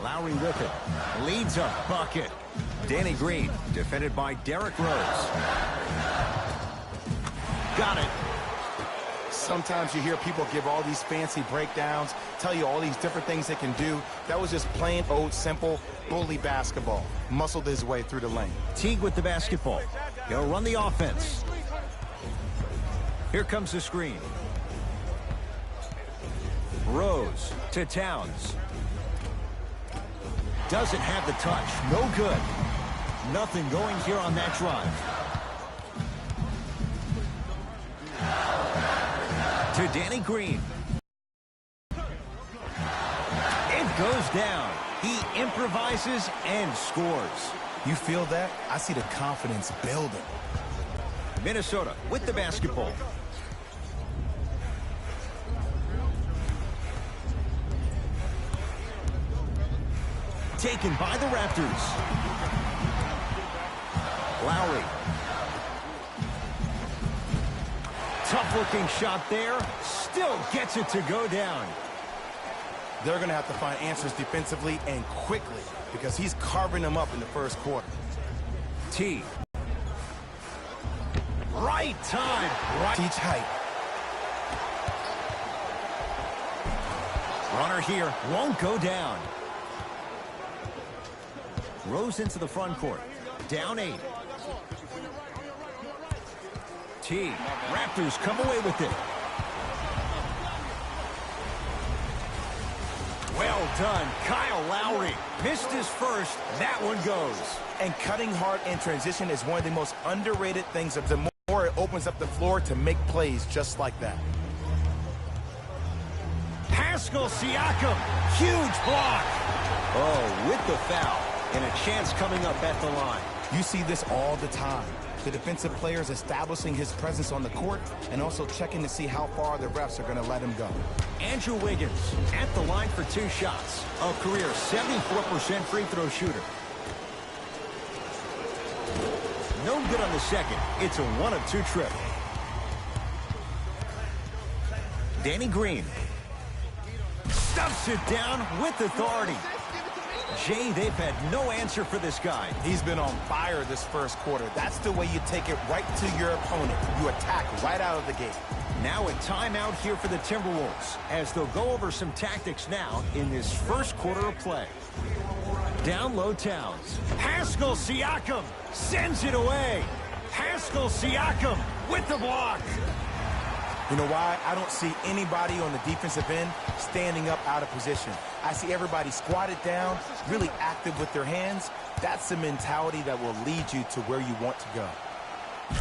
Lowry with it. Leads a bucket. Danny Green, defended by Derrick Rose. Got it. Sometimes you hear people give all these fancy breakdowns, tell you all these different things they can do. That was just plain old simple bully basketball. Muscled his way through the lane. Teague with the basketball. He'll run the offense. Here comes the screen. Rose to Towns. Doesn't have the touch. No good. Nothing going here on that drive. To Danny Green. It goes down. He improvises and scores. You feel that? I see the confidence building. Minnesota with the basketball. Taken by the Raptors. Lowry. Tough-looking shot there. Still gets it to go down. They're going to have to find answers defensively and quickly because he's carving them up in the first quarter. T. Right time. Right. Teach height. Runner here won't go down. Rose into the front court. Down 8. T. Raptors come away with it. Well done, Kyle Lowry. Missed his first. That one goes. And cutting hard in transition is one of the most underrated things. The more it opens up the floor to make plays just like that. Pascal Siakam. Huge block. Oh, with the foul. And a chance coming up at the line. You see this all the time. The defensive players establishing his presence on the court and also checking to see how far the refs are going to let him go. Andrew Wiggins at the line for 2 shots. A career 74% free throw shooter. No good on the second. It's a 1 of 2 trip. Danny Green. Stuffs it down with authority. Jay, they've had no answer for this guy. He's been on fire this first quarter. That's the way you take it right to your opponent. You attack right out of the gate. Now a timeout here for the Timberwolves as they'll go over some tactics now in this first quarter of play. Down low Towns. Pascal Siakam sends it away. Pascal Siakam with the block. You know why? I don't see anybody on the defensive end standing up out of position. I see everybody squatted down, really active with their hands. That's the mentality that will lead you to where you want to go.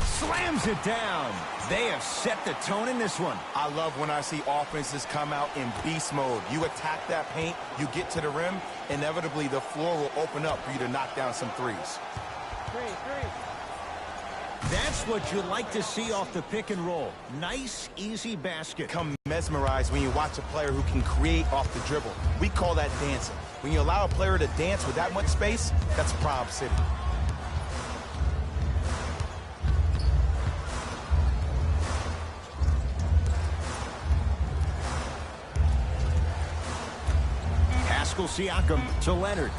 Slams it down. They have set the tone in this one. I love when I see offenses come out in beast mode. You attack that paint, you get to the rim, inevitably the floor will open up for you to knock down some threes. Three. That's what you like to see off the pick and roll. Nice, easy basket. Come mesmerized when you watch a player who can create off the dribble. We call that dancing. When you allow a player to dance with that much space, that's Prob City. Pascal Siakam to Leonard.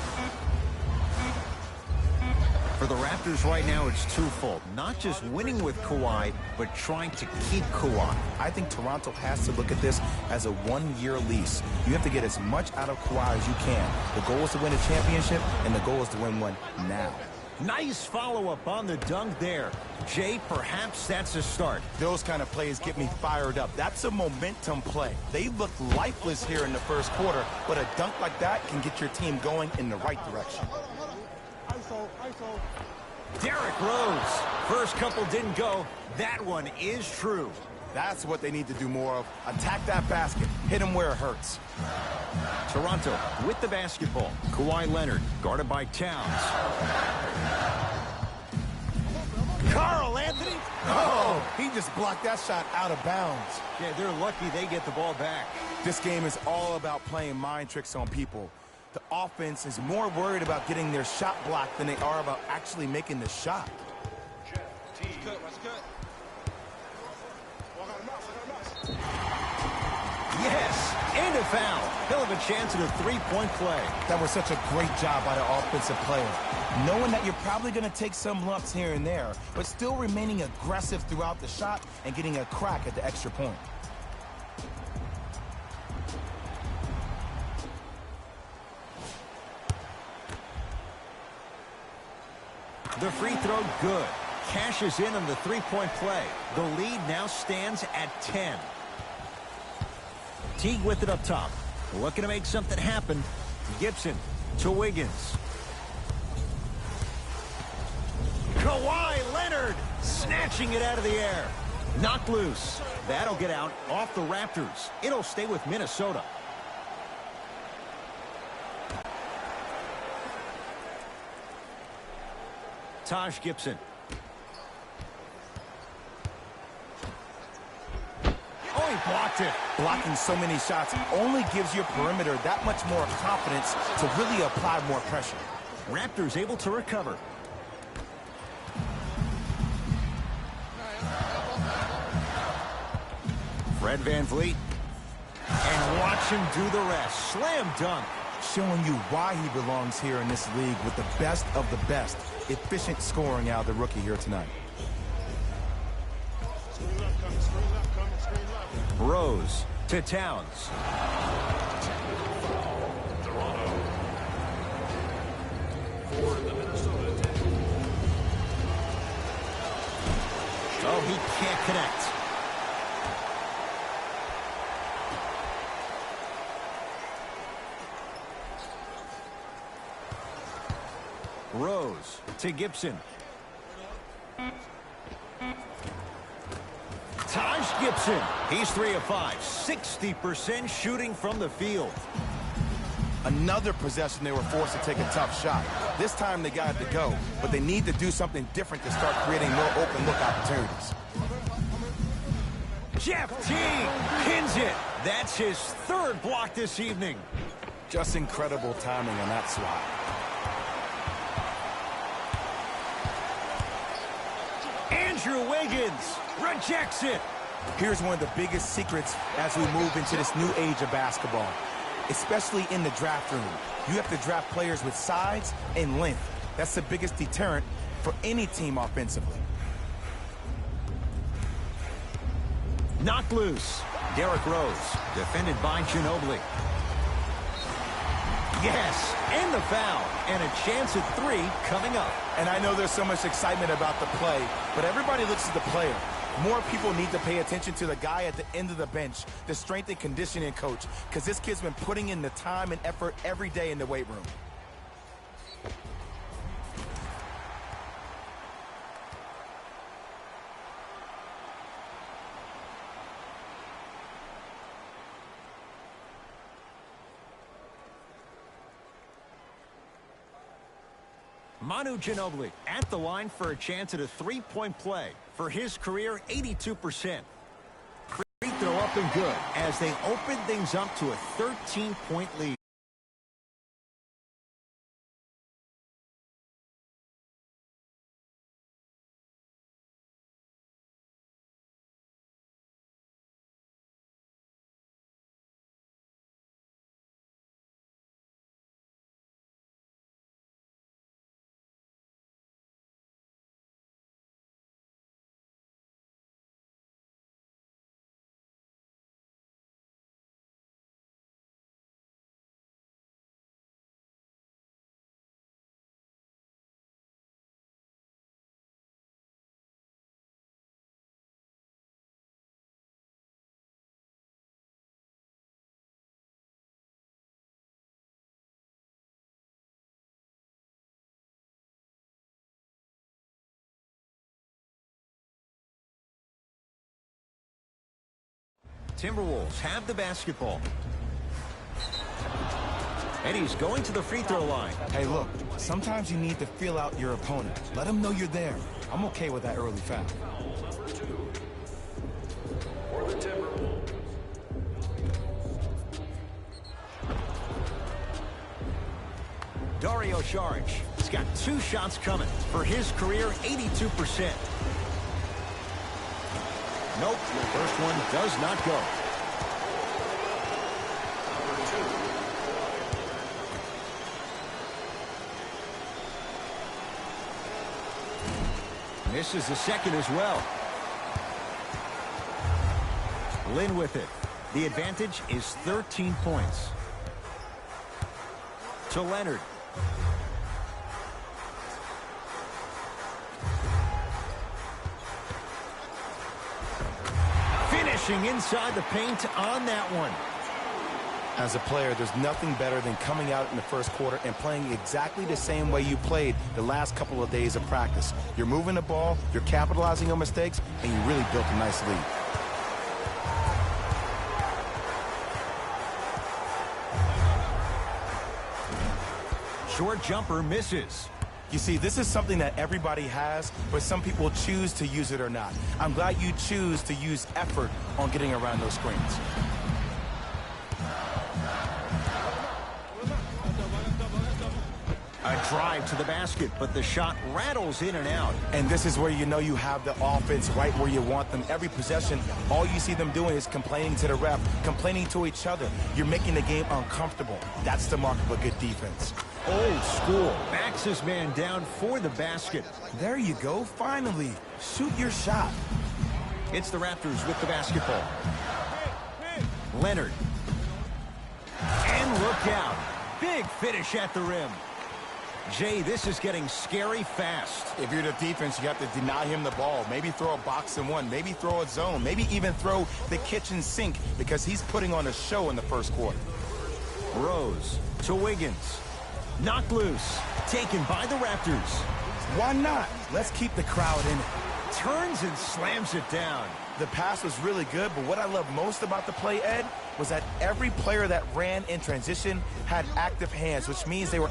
For the Raptors right now, it's twofold. Not just winning with Kawhi, but trying to keep Kawhi. I think Toronto has to look at this as a one-year lease. You have to get as much out of Kawhi as you can. The goal is to win a championship, and the goal is to win one now. Nice follow-up on the dunk there. Jay, perhaps that's a start. Those kind of plays get me fired up. That's a momentum play. They look lifeless here in the first quarter, but a dunk like that can get your team going in the right direction. Derrick Rose. First couple didn't go. That one is true. That's what they need to do more of. Attack that basket. Hit him where it hurts. Toronto with the basketball. Kawhi Leonard guarded by Towns. Karl Anthony. Oh, he just blocked that shot out of bounds. Yeah, they're lucky they get the ball back. This game is all about playing mind tricks on people. The offense is more worried about getting their shot blocked than they are about actually making the shot. Yes, and a foul. He'll have a chance at a three-point play. That was such a great job by the offensive player. Knowing that you're probably going to take some lumps here and there, but still remaining aggressive throughout the shot and getting a crack at the extra point. The free throw good. Cashes in on the three-point play. The lead now stands at 10. Teague with it up top. Looking to make something happen. Gibson to Wiggins. Kawhi Leonard snatching it out of the air. Knocked loose. That'll get out off the Raptors. It'll stay with Minnesota. Taj Gibson. Oh, he blocked it. Blocking so many shots only gives your perimeter that much more confidence to really apply more pressure. Raptors able to recover. Fred VanVleet. And watch him do the rest. Slam dunk. Showing you why he belongs here in this league with the best of the best. Efficient scoring out of the rookie here tonight. Rose to Towns. Oh, he can't connect. Rose to Gibson. Taj Gibson. He's 3 of 5. 60% shooting from the field. Another possession they were forced to take a tough shot. This time they got it to go, but they need to do something different to start creating more open look opportunities. Jeff Teague pins it. That's his 3rd block this evening. Just incredible timing on that swat. Andrew Wiggins rejects it. Here's one of the biggest secrets as we move into this new age of basketball, especially in the draft room. You have to draft players with size and length. That's the biggest deterrent for any team offensively. Knocked loose. Derrick Rose, defended by Ginobili. Yes, and the foul, and a chance at 3 coming up. And I know there's so much excitement about the play, but everybody looks at the player. More people need to pay attention to the guy at the end of the bench, the strength and conditioning coach, because this kid's been putting in the time and effort every day in the weight room. Manu Ginobili at the line for a chance at a three-point play. For his career, 82%. Free throw up and good as they open things up to a 13-point lead. Timberwolves have the basketball. And he's going to the free throw line. Hey, look, sometimes you need to feel out your opponent. Let them know you're there. I'm okay with that early foul. Dario Saric has got 2 shots coming. For his career, 82%. Nope, the first one does not go. Misses the second as well. Lynn with it. The advantage is 13 points. To Leonard. Finishing inside the paint on that one. As a player, there's nothing better than coming out in the first quarter and playing exactly the same way you played the last couple of days of practice. You're moving the ball, you're capitalizing on mistakes, and you really built a nice lead. Short jumper misses. You see, this is something that everybody has, but some people choose to use it or not. I'm glad you choose to use effort on getting around those screens. A drive to the basket, but the shot rattles in and out. And this is where you know you have the offense right where you want them. Every possession, all you see them doing is complaining to the ref, complaining to each other. You're making the game uncomfortable. That's the mark of a good defense. Old school. Backs his man down for the basket. There you go. Finally, shoot your shot. It's the Raptors with the basketball. Leonard. And look out. Big finish at the rim. Jay, this is getting scary fast. If you're the defense, you have to deny him the ball. Maybe throw a box and one. Maybe throw a zone. Maybe even throw the kitchen sink because he's putting on a show in the first quarter. Rose to Wiggins. Knocked loose. Taken by the Raptors. Why not? Let's keep the crowd in it. Turns and slams it down. The pass was really good, but what I love most about the play, Ed, was that every player that ran in transition had active hands, which means they were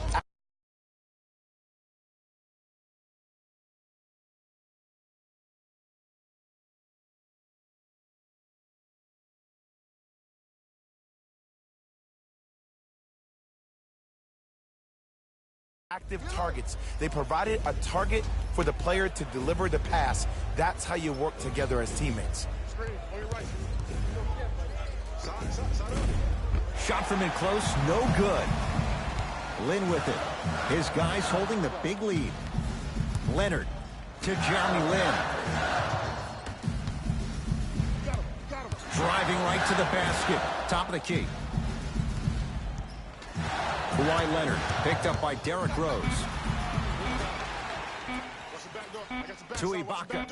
active targets. They provided a target for the player to deliver the pass. That's how you work together as teammates. Shot from in close, no good. Lynn with it. His guys holding the big lead. Leonard to Jeremy Lin. Driving right to the basket. Top of the key. Kawhi Leonard picked up by Derrick Rose. To Ibaka.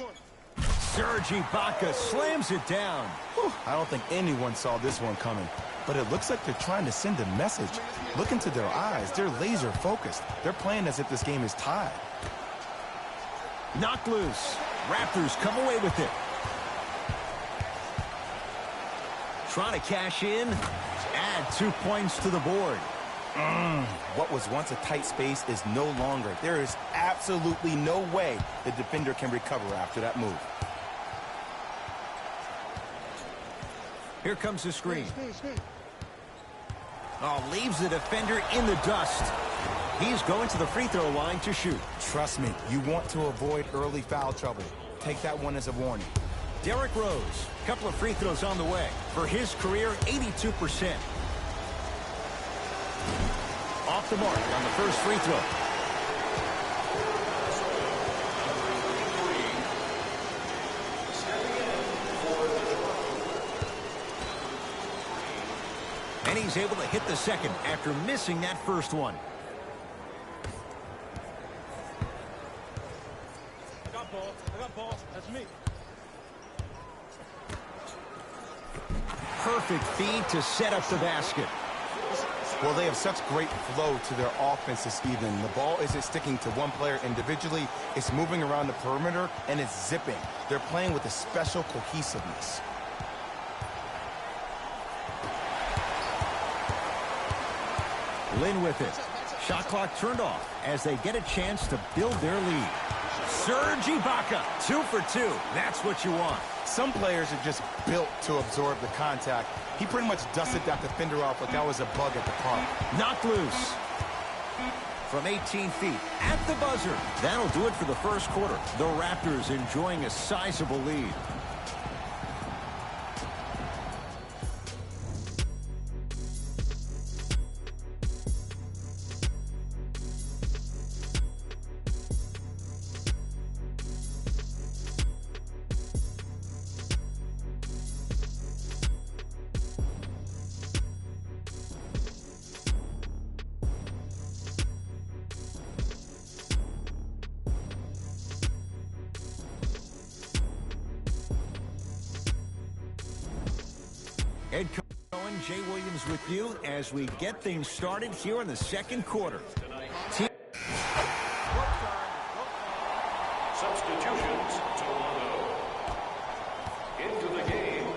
Serge Ibaka slams it down. Whew, I don't think anyone saw this one coming, but it looks like they're trying to send a message. Look into their eyes. They're laser focused. They're playing as if this game is tied. Knocked loose. Raptors come away with it. Trying to cash in. Add 2 points to the board. What was once a tight space is no longer. There is absolutely no way the defender can recover after that move. Here comes the screen. Oh, leaves the defender in the dust. He's going to the free throw line to shoot. Trust me, you want to avoid early foul trouble. Take that one as a warning. Derrick Rose, a couple of free throws on the way. For his career, 82%. Off the mark on the first free throw. And he's able to hit the second after missing that first one. I got balls. That's me. Perfect feed to set up the basket. Well, they have such great flow to their offense this evening. The ball isn't sticking to one player individually. It's moving around the perimeter, and it's zipping. They're playing with a special cohesiveness. Lynn with it. Shot clock turned off as they get a chance to build their lead. Serge Ibaka, 2 for 2. That's what you want. Some players are just built to absorb the contact. He pretty much dusted that defender off like that was a bug at the park. Knocked loose. From 18 feet at the buzzer. That'll do it for the first quarter. The Raptors enjoying a sizable lead. comes with you as we get things started here in the second quarter. Substitutions. Toronto. Into the game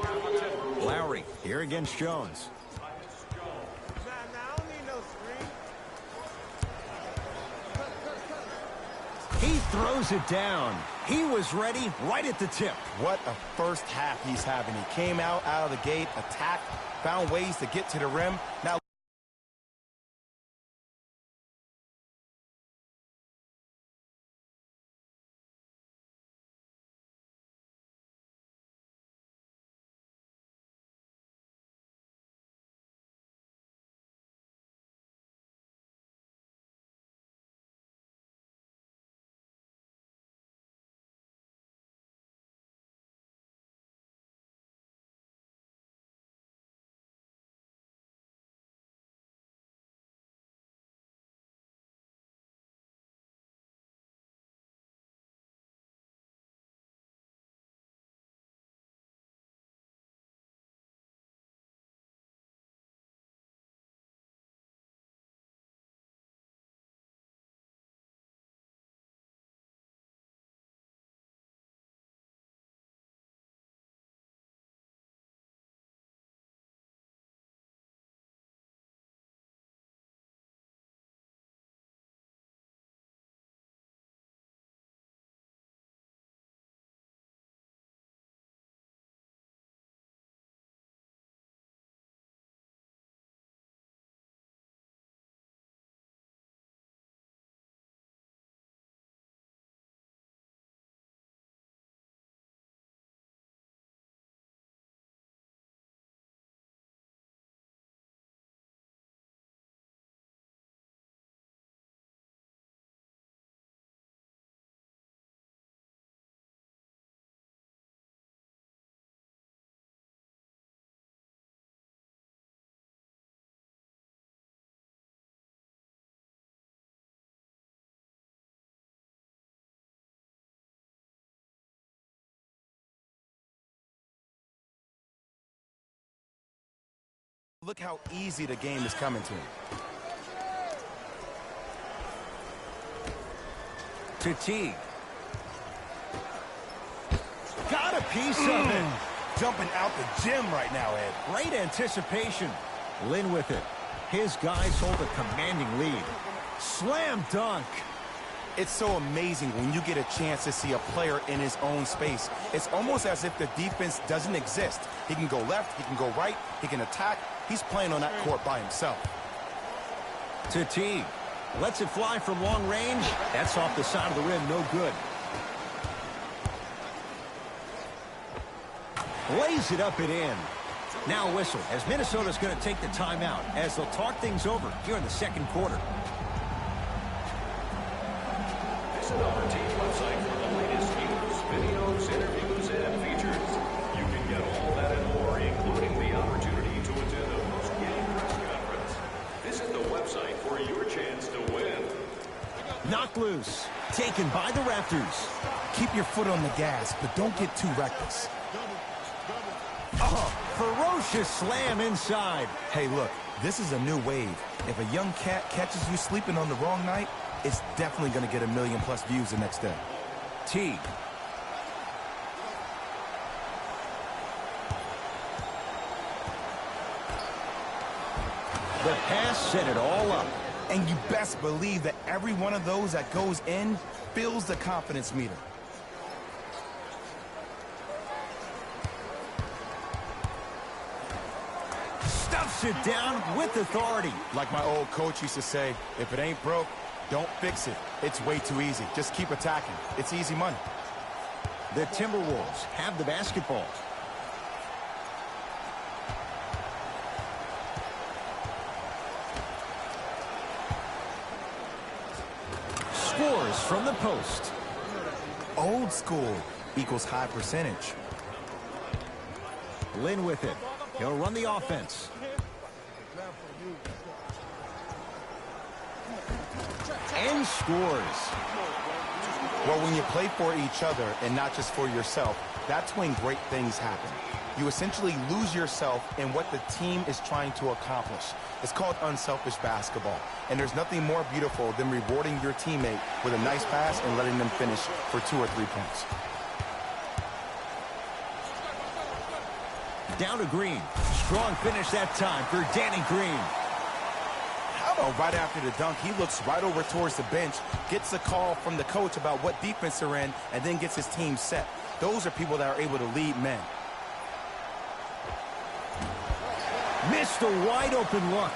for the Timberwolves. Lowry here against Jones. He throws it down. He was ready right at the tip. What a first half he's having. He came out of the gate, attacked, found ways to get to the rim. Now look how easy the game is coming to him. To Teague. Got a piece of it. Jumping out the gym right now, Ed. Great anticipation. Lynn with it. His guys hold a commanding lead. Slam dunk. It's so amazing when you get a chance to see a player in his own space. It's almost as if the defense doesn't exist. He can go left, he can go right, he can attack. He's playing on that court by himself. To Teague. Lets it fly from long range. That's off the side of the rim, no good. Lays it up and in. Now a whistle as Minnesota's going to take the timeout as they'll talk things over here in the second quarter. Visit our team website for the latest news, videos, interviews, and features. You can get all that and more, including the opportunity to attend a post-game press conference. Visit the website for your chance to win. Knocked loose. Taken by the Raptors. Keep your foot on the gas, but don't get too reckless. Oh, ferocious slam inside. Hey, look, this is a new wave. If a young cat catches you sleeping on the wrong night, it's definitely going to get 1 million+ views the next day. Teague. The pass set it all up. And you best believe that every one of those that goes in fills the confidence meter. Stuffs it down with authority. Like my old coach used to say, if it ain't broke, don't fix it. It's way too easy. Just keep attacking. It's easy money. The Timberwolves have the basketball. Scores from the post. Old school equals high percentage. Lynn with it. He'll run the offense. And scores. Well, when you play for each other and not just for yourself, that's when great things happen. you essentially lose yourself in what the team is trying to accomplish. It's called unselfish basketball. And there's nothing more beautiful than rewarding your teammate with a nice pass and letting them finish for 2 or 3 points. Down to Green. Strong finish that time for Danny Green. How about right after the dunk, he looks right over towards the bench, gets a call from the coach about what defense they're in, and then gets his team set. Those are people that are able to lead men. Missed a wide open look.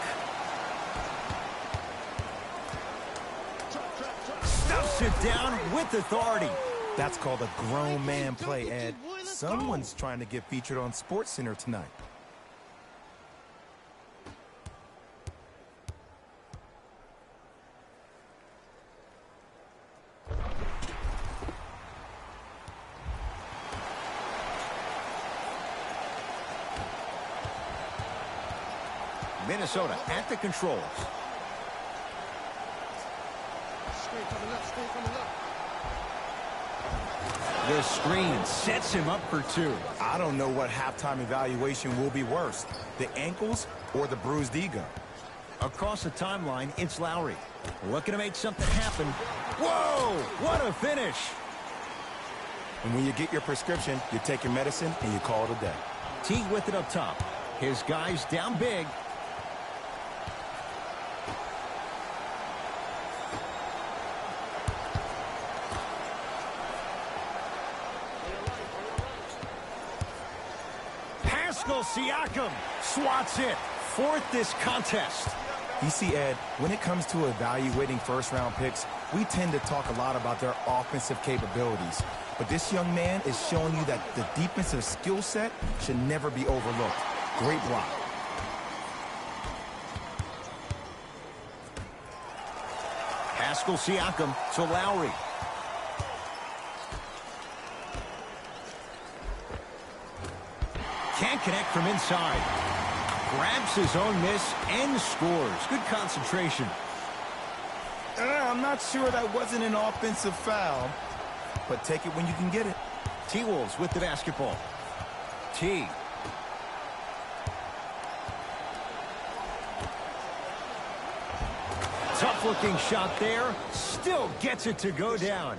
Stuffs it down with authority. That's called a grown man play, Ed. Someone's trying to get featured on SportsCenter tonight. Minnesota at the controls. The screen sets him up for 2. I don't know what halftime evaluation will be worse, the ankles or the bruised ego. Across the timeline, it's Lowry. Looking to make something happen. Whoa! What a finish! And when you get your prescription, you take your medicine and you call it a day. Teague with it up top. His guys down big. Pascal Siakam swats it. 4th this contest. You see, Ed, when it comes to evaluating first-round picks, we tend to talk a lot about their offensive capabilities. But this young man is showing you that the defensive skill set should never be overlooked. Great block. Pascal Siakam to Lowry. Can't connect from inside. Grabs his own miss and scores. Good concentration. I'm not sure that wasn't an offensive foul, but take it when you can get it. T-Wolves with the basketball. T. Tough-looking shot there. Still gets it to go down.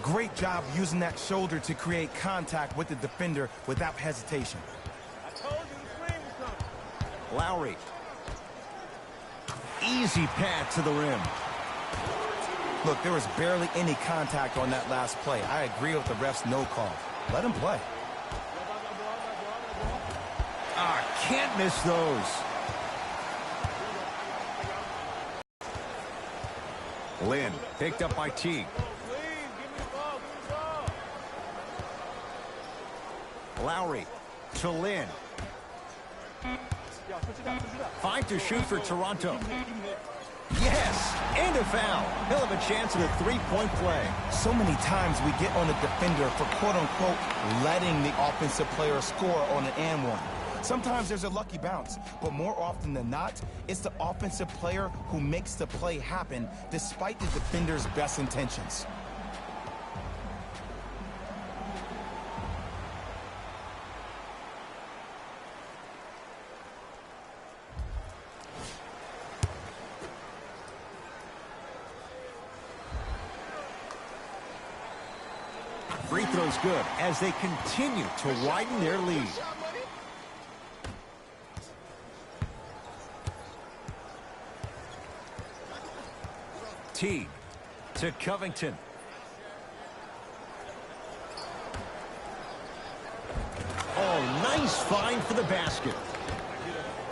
Great job using that shoulder to create contact with the defender without hesitation. I told you the screen was coming. Lowry. Easy pad to the rim. Look, there was barely any contact on that last play. I agree with the ref's no call. Let him play. Can't miss those. Lynn picked up by Teague. Lowry to Lynn. 5 to shoot for Toronto. Yes, and a foul. He'll have a chance at a 3-point play. So many times we get on the defender for quote-unquote letting the offensive player score on an and one. Sometimes there's a lucky bounce, but more often than not, it's the offensive player who makes the play happen despite the defender's best intentions. Free throw's good as they continue to widen their lead. Teague to Covington. Oh, nice find for the basket.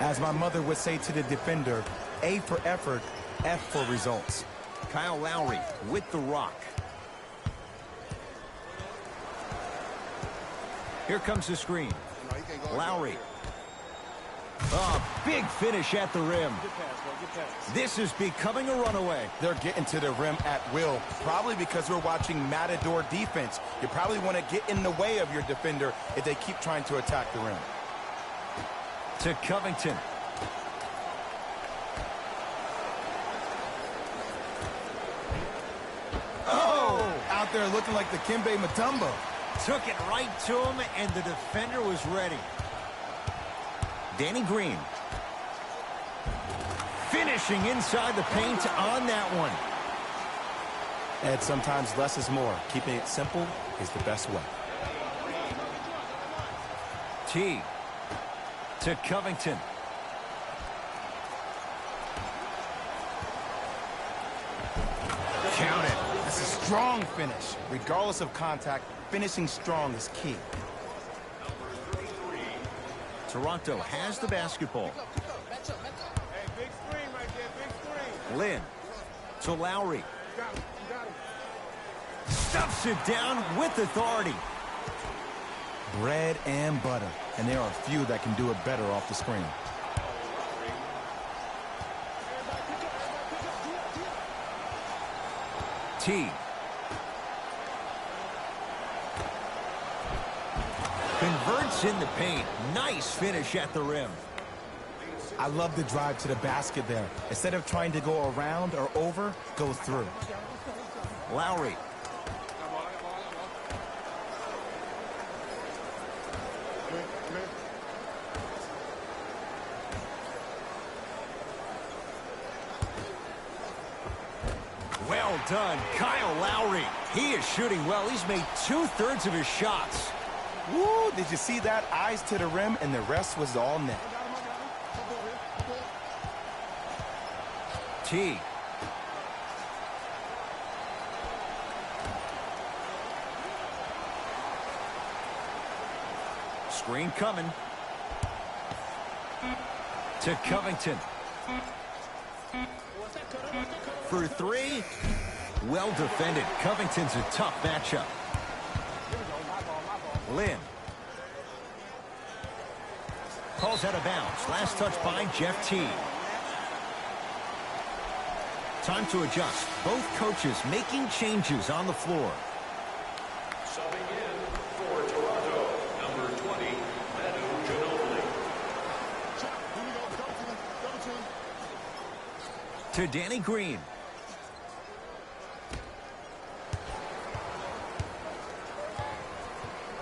As my mother would say to the defender, A for effort, F for results. Kyle Lowry with the rock. Here comes the screen. Lowry. Oh, big finish at the rim. This is becoming a runaway. They're getting to the rim at will, probably because we're watching Matador defense. You probably want to get in the way of your defender if they keep trying to attack the rim. To Covington. Oh! Out there looking like the Kimbe Mutombo. Took it right to him, and the defender was ready. Danny Green. Finishing inside the paint on that one. And sometimes less is more. Keeping it simple is the best way. T to Covington. Count it. That's a strong finish. Regardless of contact, finishing strong is key. Toronto has the basketball. Hey, big screen right there, big screen. Lynn to Lowry. You got him, you got him. Stuffs it down with authority. Bread and butter. And there are a few that can do it better off the screen. T. Converts in the paint. Nice finish at the rim. I love the drive to the basket there. Instead of trying to go around or over, go through. Lowry. Well done, Kyle Lowry. He is shooting well. He's made 2/3 of his shots. Woo, did you see that? Eyes to the rim, and the rest was all net. T. Screen coming. To Covington. For three. Well defended. Covington's a tough matchup. Lynn. Calls out of bounds. Last touch by Jeff T. Time to adjust. Both coaches making changes on the floor. Subbing in for Toronto, number 20, Manu Ginobili. To Danny Green.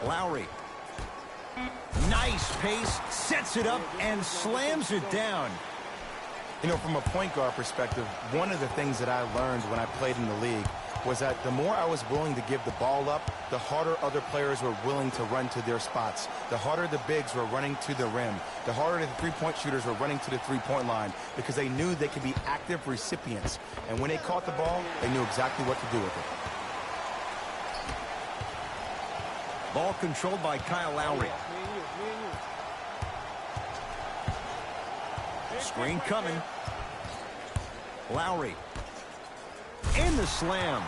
Lowry. Nice pace, sets it up, and slams it down. You know, from a point guard perspective, one of the things that I learned when I played in the league was that the more I was willing to give the ball up, the harder other players were willing to run to their spots. The harder the bigs were running to the rim. The harder the three-point shooters were running to the three-point line because they knew they could be active recipients. And when they caught the ball, they knew exactly what to do with it. Ball controlled by Kyle Lowry. Screen coming. Lowry. In the slam.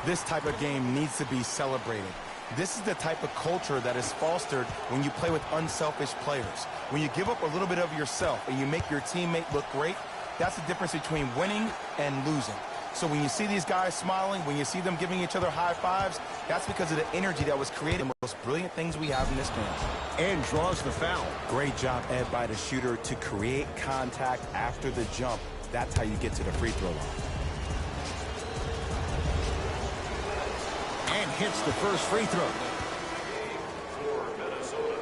This type of game needs to be celebrated. This is the type of culture that is fostered when you play with unselfish players. When you give up a little bit of yourself and you make your teammate look great, that's the difference between winning and losing. So when you see these guys smiling, when you see them giving each other high fives, that's because of the energy that was created. The most brilliant things we have in this game. And draws the foul. Great job, Ed, by the shooter to create contact after the jump. That's how you get to the free throw line. And hits the first free throw. For Minnesota.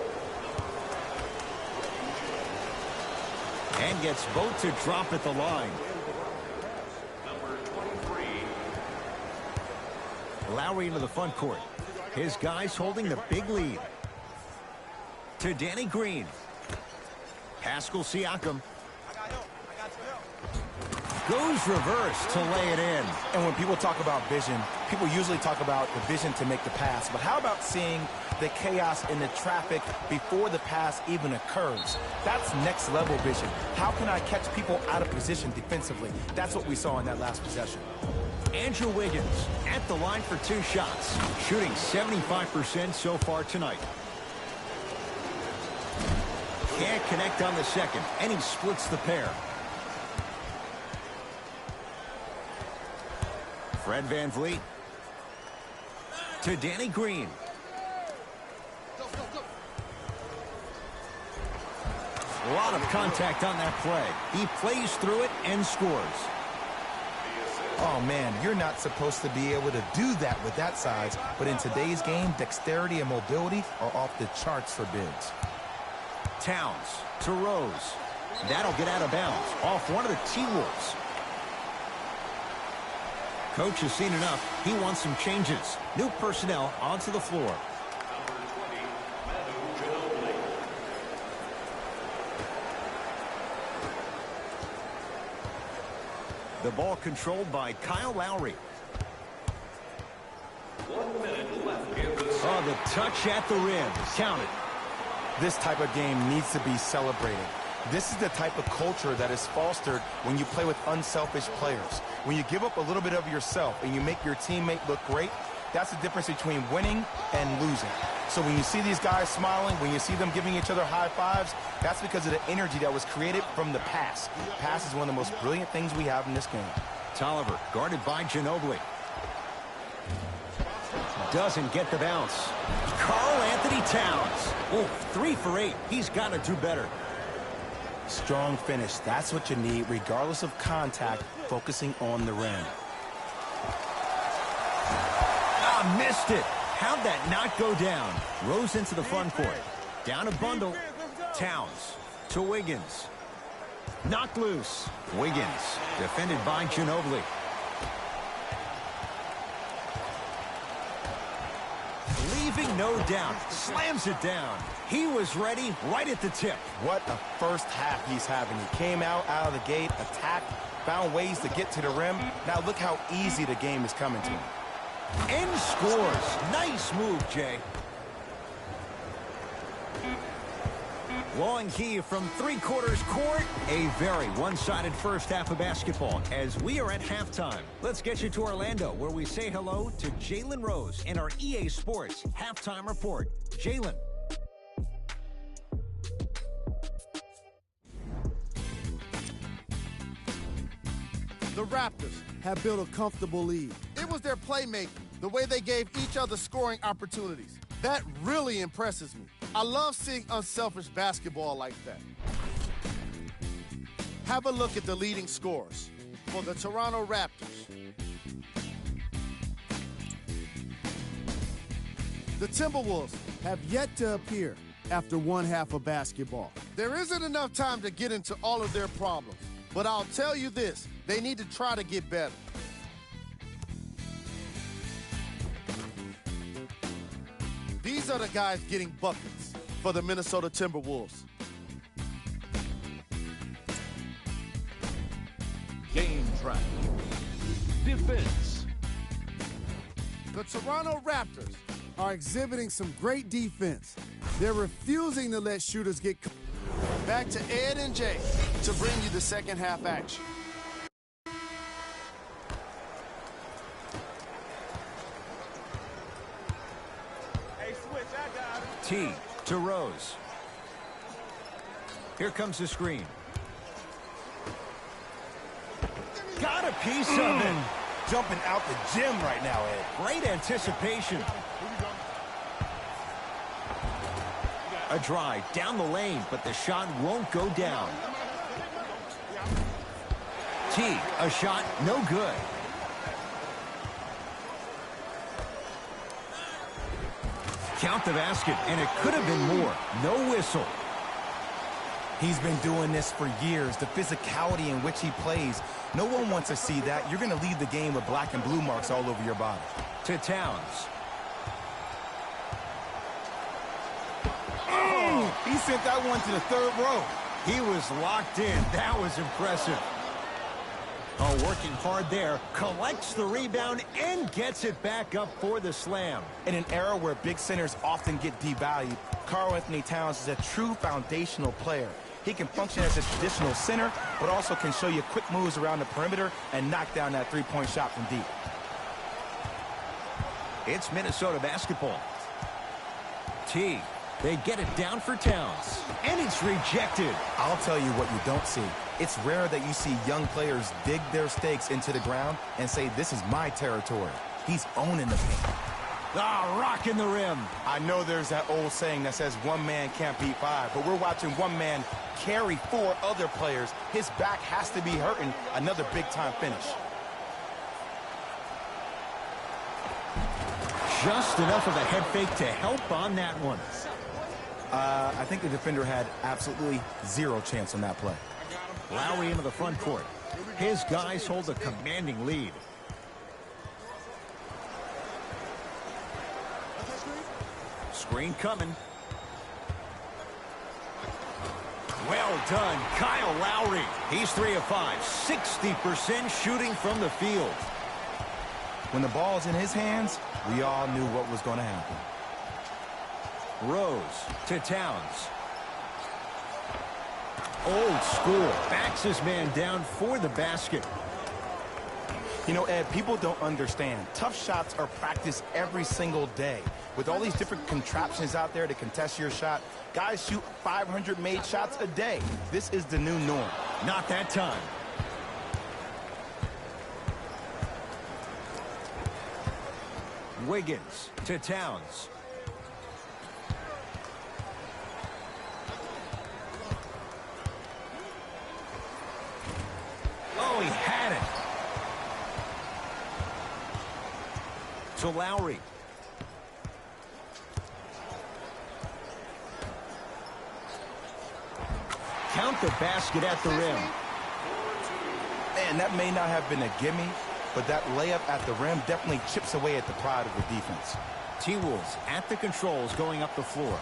And gets both to drop at the line. Number 23. Lowry into the front court. His guys holding the big lead. To Danny Green. Pascal Siakam. Goes reverse to lay it in. And when people talk about vision, people usually talk about the vision to make the pass. But how about seeing the chaos in the traffic before the pass even occurs? That's next level vision. How can I catch people out of position defensively? That's what we saw in that last possession. Andrew Wiggins at the line for 2 shots. Shooting 75% so far tonight. Can't connect on the second, and he splits the pair. Fred VanVleet to Danny Green. A lot of contact on that play. He plays through it and scores. The assist Oh, man, you're not supposed to be able to do that with that size, but in today's game, dexterity and mobility are off the charts for bigs. Towns to Rose. That'll get out of bounds off one of the T-Wolves. Coach has seen enough. He wants some changes. New personnel onto the floor. The ball controlled by Kyle Lowry. 1 minute left in the second. Oh, the touch at the rim. Count it. This type of game needs to be celebrated. This is the type of culture that is fostered when you play with unselfish players. When you give up a little bit of yourself and you make your teammate look great, that's the difference between winning and losing. So when you see these guys smiling, when you see them giving each other high fives, that's because of the energy that was created from the pass. Pass is one of the most brilliant things we have in this game. Tolliver guarded by Ginobili. Doesn't get the bounce. Karl Anthony Towns. Oh, 3 for 8. He's got to do better. Strong finish. That's what you need, regardless of contact, focusing on the rim. Ah, missed it. How'd that not go down? Rose into the front court. Down a bundle. Towns to Wiggins. Knocked loose. Wiggins defended by Ginobili. Leaving no doubt. Slams it down. He was ready right at the tip. What a first half he's having. He came out of the gate, attacked, found ways to get to the rim. Now look how easy the game is coming to him. And scores. Nice move, Jay. Long Key from three-quarters court. A very one-sided first half of basketball as we are at halftime. Let's get you to Orlando, where we say hello to Jalen Rose in our EA Sports Halftime Report. Jalen. The Raptors have built a comfortable lead. It was their playmaking, the way they gave each other scoring opportunities. That really impresses me. I love seeing unselfish basketball like that. Have a look at the leading scorers for the Toronto Raptors. The Timberwolves have yet to appear after one half of basketball. There isn't enough time to get into all of their problems, but I'll tell you this, they need to try to get better. These are the guys getting buckets for the Minnesota Timberwolves. Game track. Defense. The Toronto Raptors are exhibiting some great defense. They're refusing to let shooters get... Back to Ed and Jay to bring you the second half action. Hey, switch, I got it. T to Rose. Here comes the screen. Got a piece of it. Jumping out the gym right now, Ed. Great anticipation. A drive down the lane, but the shot won't go down. T, a shot, no good. Count the basket, and it could have been more. No whistle. He's been doing this for years. The physicality in which he plays, no one wants to see that. You're going to leave the game with black and blue marks all over your body. To Towns. He sent that one to the third row. He was locked in. That was impressive. Oh, working hard there. Collects the rebound and gets it back up for the slam. In an era where big centers often get devalued, Karl Anthony Towns is a true foundational player. He can function as a traditional center, but also can show you quick moves around the perimeter and knock down that three-point shot from deep. It's Minnesota basketball. T. They get it down for Towns, and it's rejected. I'll tell you what you don't see. It's rare that you see young players dig their stakes into the ground and say, this is my territory. He's owning the paint. Ah, rocking the rim. I know there's that old saying that says one man can't beat five, but we're watching one man carry four other players. His back has to be hurting. Another big-time finish. Just enough of a head fake to help on that one. I think the defender had absolutely zero chance on that play. Lowry into the front court. His guys hold a commanding lead. Screen coming. Well done, Kyle Lowry. He's 3 of 5, 60% shooting from the field. When the ball's in his hands, we all knew what was going to happen. Rose to Towns. Old school. Backs his man down for the basket. You know, Ed, people don't understand. Tough shots are practiced every single day. With all these different contraptions out there to contest your shot, guys shoot 500 made shots a day. This is the new norm. Not that time. Wiggins to Towns. Oh, he had it. To Lowry. Count the basket at the rim. Man, that may not have been a gimme, but that layup at the rim definitely chips away at the pride of the defense. T-Wolves at the controls going up the floor.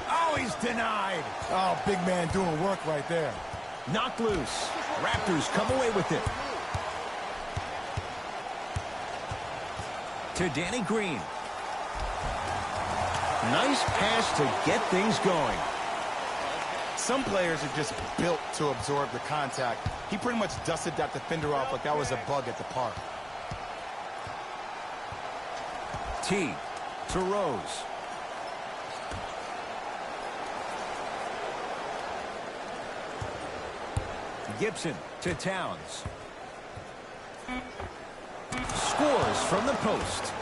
Oh, he's denied. Oh, big man doing work right there. Knocked loose. Raptors come away with it. To Danny Green. Nice pass to get things going. Some players are just built to absorb the contact. He pretty much dusted that defender off like that was a bug at the park. T to Rose. Gibson to Towns. Scores from the post.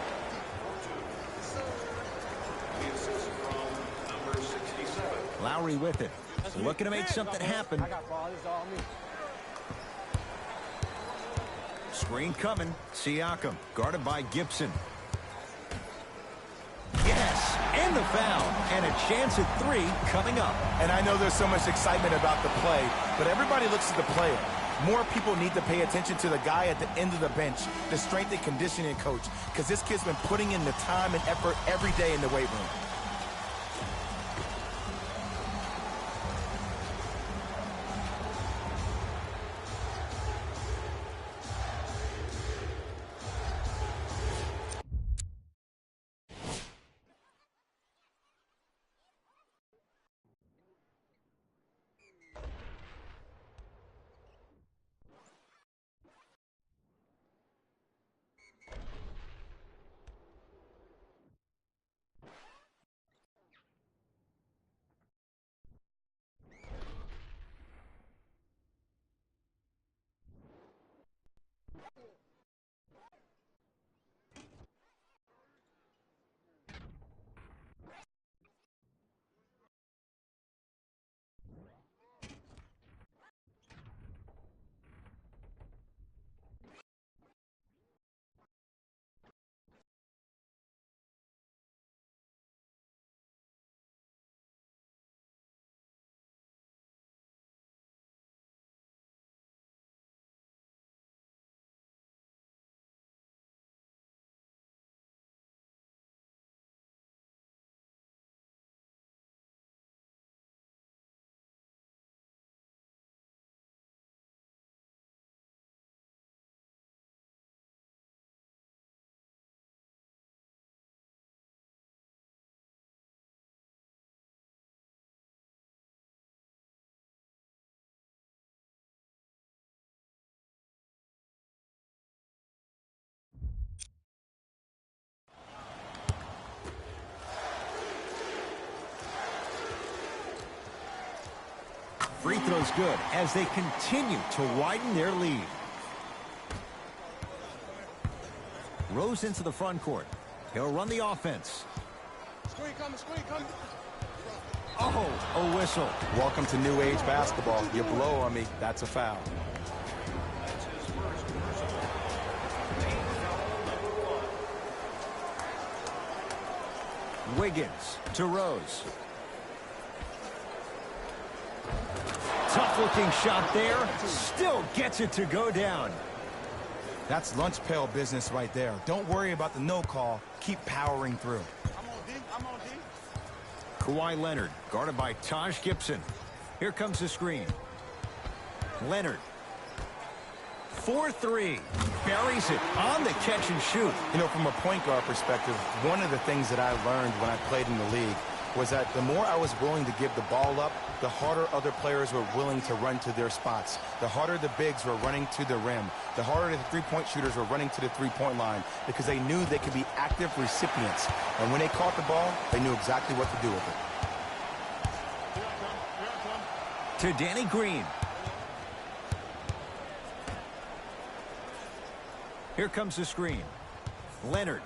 Lowry with it. Looking to make something happen. Screen coming. Siakam guarded by Gibson. Yes, and the foul. And a chance at 3 coming up. And I know there's so much excitement about the play, but everybody looks at the player. More people need to pay attention to the guy at the end of the bench, the strength and conditioning coach, because this kid's been putting in the time and effort every day in the weight room. Free throw's good as they continue to widen their lead. Rose into the front court. He'll run the offense. Screen coming, screen coming. Oh, a whistle. Welcome to new age basketball. You blow on me, that's a foul. That's his first personal. Team foul number 1. Wiggins to Rose. Tough-looking shot there. Still gets it to go down. That's lunch pail business right there. Don't worry about the no call. Keep powering through. I'm on D. Kawhi Leonard, guarded by Taj Gibson. Here comes the screen. Leonard. 4-3. Buries it on the catch and shoot. You know, from a point guard perspective, one of the things that I learned when I played in the league was that the more I was willing to give the ball up, the harder other players were willing to run to their spots. The harder the bigs were running to the rim. The harder the three-point shooters were running to the three-point line because they knew they could be active recipients. And when they caught the ball, they knew exactly what to do with it. To Danny Green. Here comes the screen. Leonard.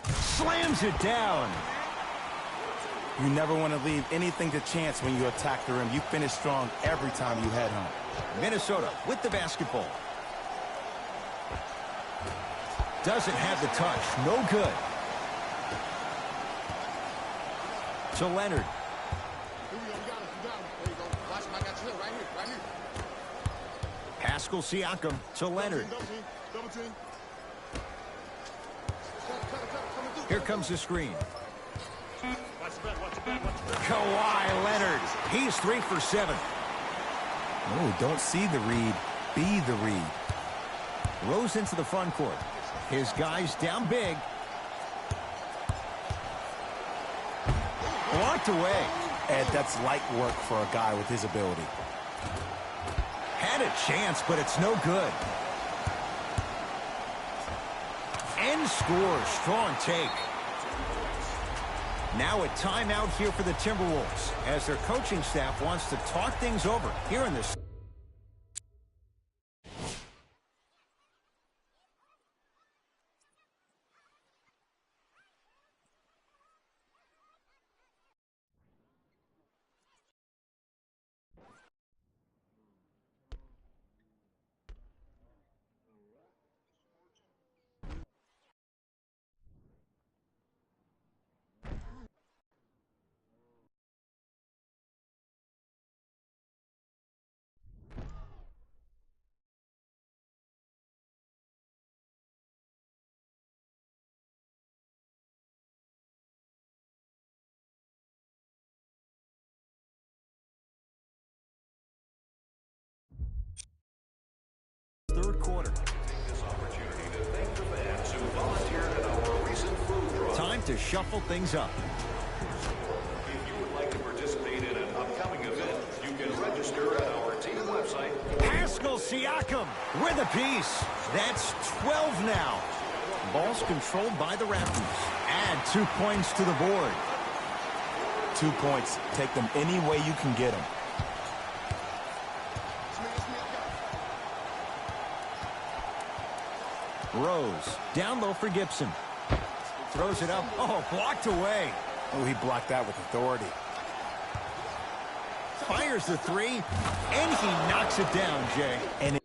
Slams it down. You never want to leave anything to chance when you attack the rim. You finish strong every time you head home. Minnesota with the basketball. Doesn't have the touch. No good. To Leonard. Pascal Siakam to Leonard. Here comes the screen. Kawhi Leonard. He's 3 for 7. Oh, don't see the read. Be the read. Rose into the front court. His guys down big. Blocked away. Ed, that's light work for a guy with his ability. Had a chance, but it's no good. And scores. Strong take. Now a timeout here for the Timberwolves as their coaching staff wants to talk things over here in this. Third quarter. This opportunity to thank the fans who volunteered at our recent food drive. Time to shuffle things up. If you would like to participate in an upcoming event, you can register at our team website. Pascal Siakam with a piece. That's 12 now. Ball's controlled by the Raptors. Add 2 points to the board. 2 points. Take them any way you can get them. Rose down low for Gibson. Throws it up. Oh, blocked away. Oh, he blocked that with authority. Fires the three, and he knocks it down, Jay. And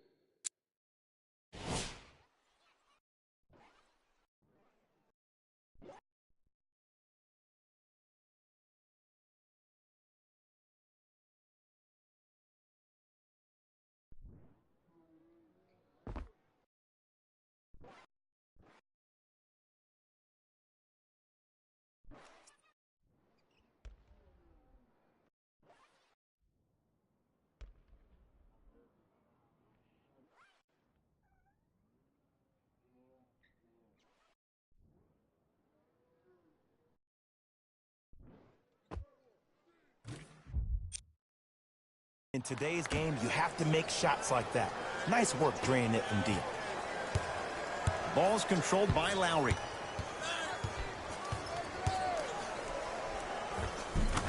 in today's game, you have to make shots like that. Nice work draining it from deep. Ball's controlled by Lowry.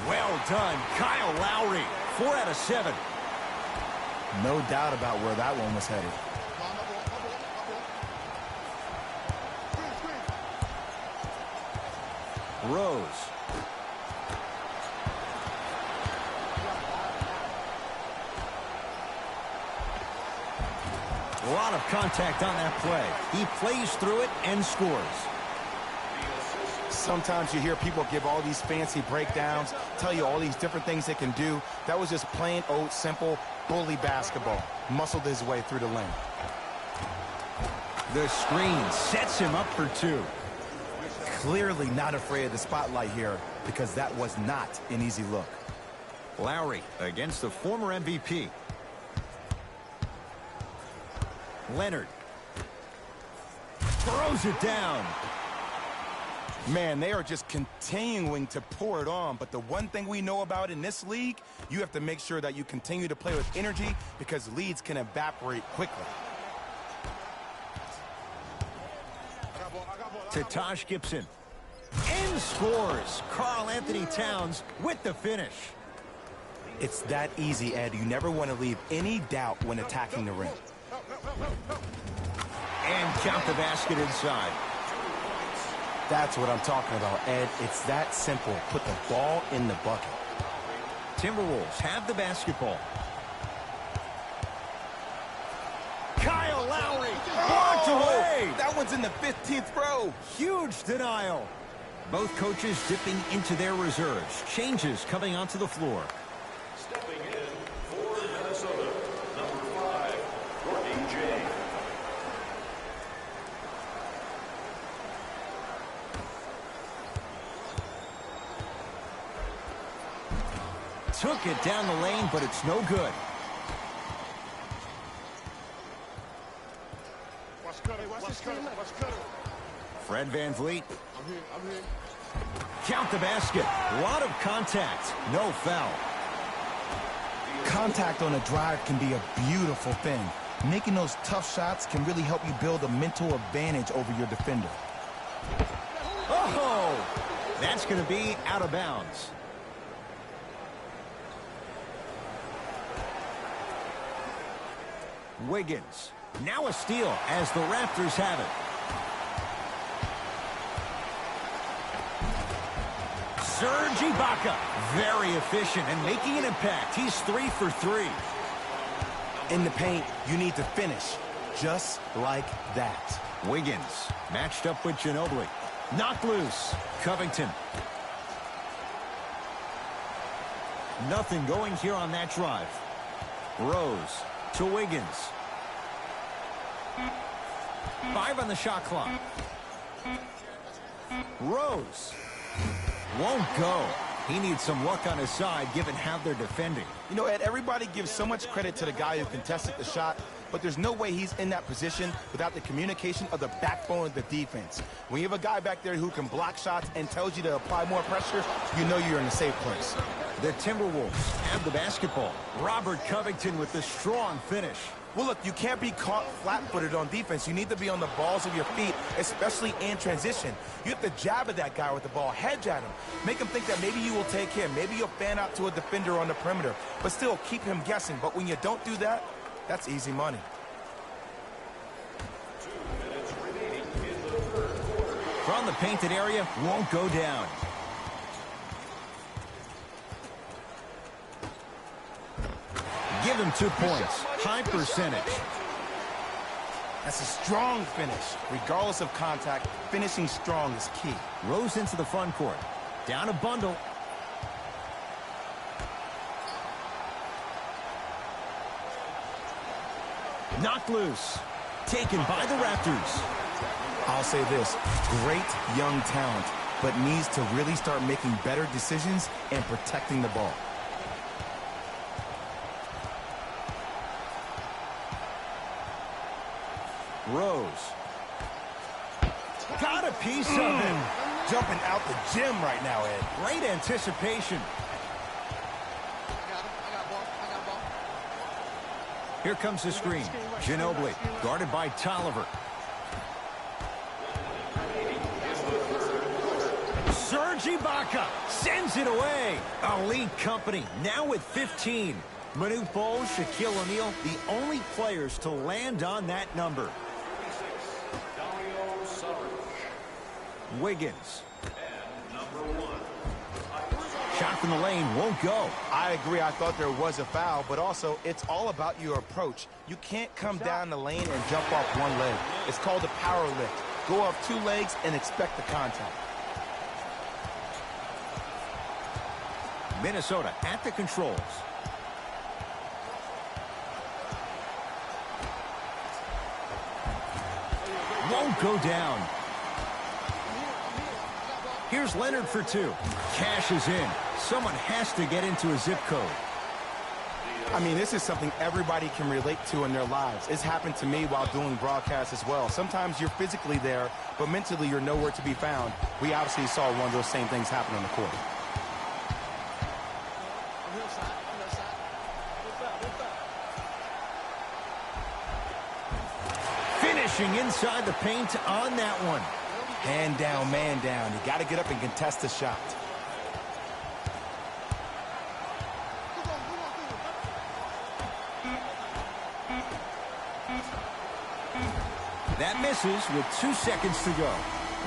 Well done, Kyle Lowry. 4 out of 7. No doubt about where that one was headed. Rose. A lot of contact on that play. He plays through it and scores. The assist Sometimes you hear people give all these fancy breakdowns, tell you all these different things they can do. That was just plain old simple bully basketball. Muscled his way through the lane. The screen sets him up for two. Clearly not afraid of the spotlight here because that was not an easy look. Lowry against the former MVP. Leonard throws it down. Man, they are just continuing to pour it on. But the one thing we know about in this league, you have to make sure that you continue to play with energy because leads can evaporate quickly. To Taj Gibson. And scores. Karl-Anthony Towns with the finish. It's that easy, Ed. You never want to leave any doubt when attacking the rim. And count the basket inside. That's what I'm talking about, Ed. It's that simple. Put the ball in the bucket. Timberwolves have the basketball. Kyle Lowry blocked away. That one's in the 15th row. Huge denial. Both coaches dipping into their reserves. Changes coming onto the floor. Stepping in for Minnesota, number 5, Courtney J. Took it down the lane, but it's no good. Fred VanVleet. I'm here. Count the basket. A lot of contact. No foul. Contact on a drive can be a beautiful thing. Making those tough shots can really help you build a mental advantage over your defender. Oh! That's going to be out of bounds. Wiggins. Now a steal as the Raptors have it. Serge Ibaka, very efficient and making an impact. He's 3 for 3. In the paint, you need to finish just like that. Wiggins matched up with Ginobili. Knocked loose. Covington. Nothing going here on that drive. Rose to Wiggins. 5 on the shot clock. Rose won't go. He needs some luck on his side given how they're defending. You know, Ed, everybody gives so much credit to the guy who contested the shot, but there's no way he's in that position without the communication of the backbone of the defense. When you have a guy back there who can block shots and tells you to apply more pressure, you know you're in a safe place. The Timberwolves have the basketball. Robert Covington with the strong finish. Well, look, you can't be caught flat-footed on defense. You need to be on the balls of your feet, especially in transition. You have to jab at that guy with the ball, hedge at him. Make him think that maybe you will take him. Maybe you'll fan out to a defender on the perimeter, but still keep him guessing. But when you don't do that, that's easy money. 2 minutes remaining in the third quarter. From the painted area, won't go down. Give him 2 points. High percentage. That's a strong finish. Regardless of contact, finishing strong is key. Rose into the front court. Down a bundle. Knocked loose. Taken by the Raptors. I'll say this, great young talent, but needs to really start making better decisions and protecting the ball. Rose. Got a piece of him. Jumping out the gym right now, Ed. Great anticipation. Here comes the screen. Ginobili, guarded by Tolliver. Serge Ibaka sends it away. Elite company, now with 15. Manute Bol, Shaquille O'Neal, the only players to land on that number. Dario Saric. Wiggins. And number 1. Shot from the lane won't go. I agree. I thought there was a foul, but also it's all about your approach. You can't come down the lane and jump off one leg. It's called a power lift. Go off 2 legs and expect the contact. Minnesota at the controls. Won't go down. Here's Leonard for two. Cash is in. Someone has to get into a zip code. I mean, this is something everybody can relate to in their lives. It's happened to me while doing broadcasts as well. Sometimes you're physically there, but mentally you're nowhere to be found. We obviously saw one of those same things happen on the court. Finishing inside the paint on that one. Hand down, man down. You got to get up and contest the shot. That misses with 2 seconds to go.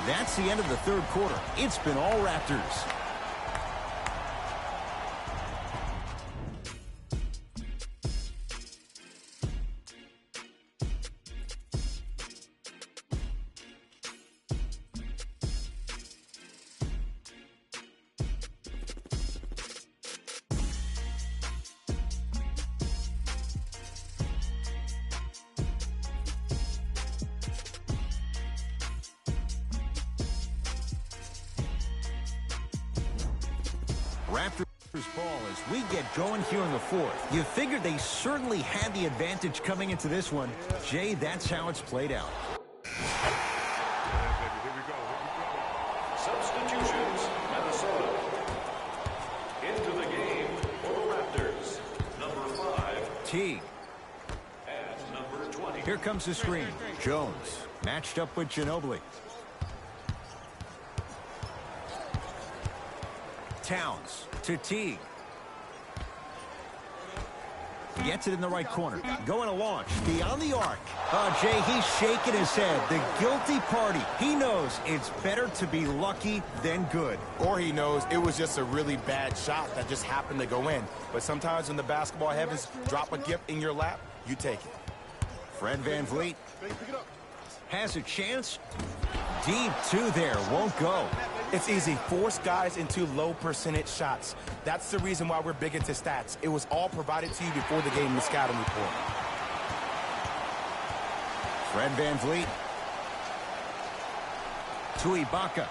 That's the end of the third quarter. It's been all Raptors. Raptors ball as we get going here in the fourth. You figured they certainly had the advantage coming into this one. Jay, that's how it's played out. Substitutions, Minnesota. Into the game for the Raptors, number 5. Teague. And number 20. Here comes the screen. Jones matched up with Ginobili. Towns to Teague. Gets it in the right corner. Going to launch. Beyond the arc. Oh, Jay, he's shaking his head. The guilty party. He knows it's better to be lucky than good. Or he knows it was just a really bad shot that just happened to go in. But sometimes when the basketball heavens drop a gift in your lap, you take it. Fred VanVleet has a chance. Deep two there. Won't go. It's easy. Force guys into low percentage shots. That's the reason why we're big into stats. It was all provided to you before the game in the scouting report. Fred VanVleet. To Ibaka.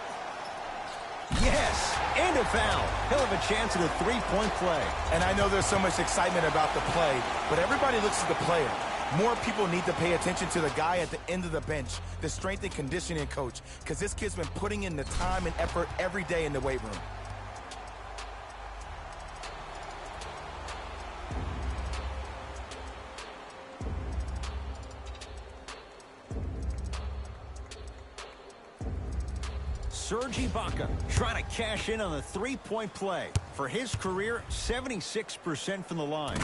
Yes! And a foul. He'll have a chance at a three-point play. And I know there's so much excitement about the play, but everybody looks at the player. More people need to pay attention to the guy at the end of the bench, the strength and conditioning coach, because this kid's been putting in the time and effort every day in the weight room. Serge Ibaka trying to cash in on the three-point play. For his career, 76% from the line.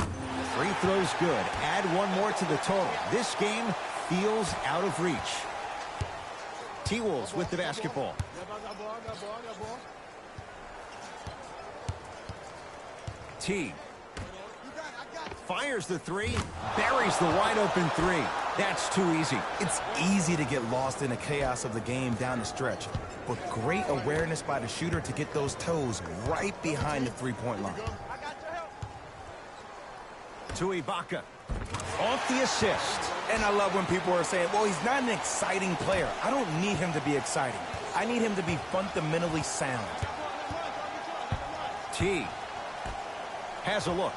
Free throws good. Add one more to the total. This game feels out of reach. T-Wolves with the basketball. T. Fires the three, buries the wide-open three. That's too easy. It's easy to get lost in the chaos of the game down the stretch, but great awareness by the shooter to get those toes right behind the three-point line. To Ibaka. Off the assist. And I love when people are saying, well, he's not an exciting player. I don't need him to be exciting. I need him to be fundamentally sound. T. Has a look.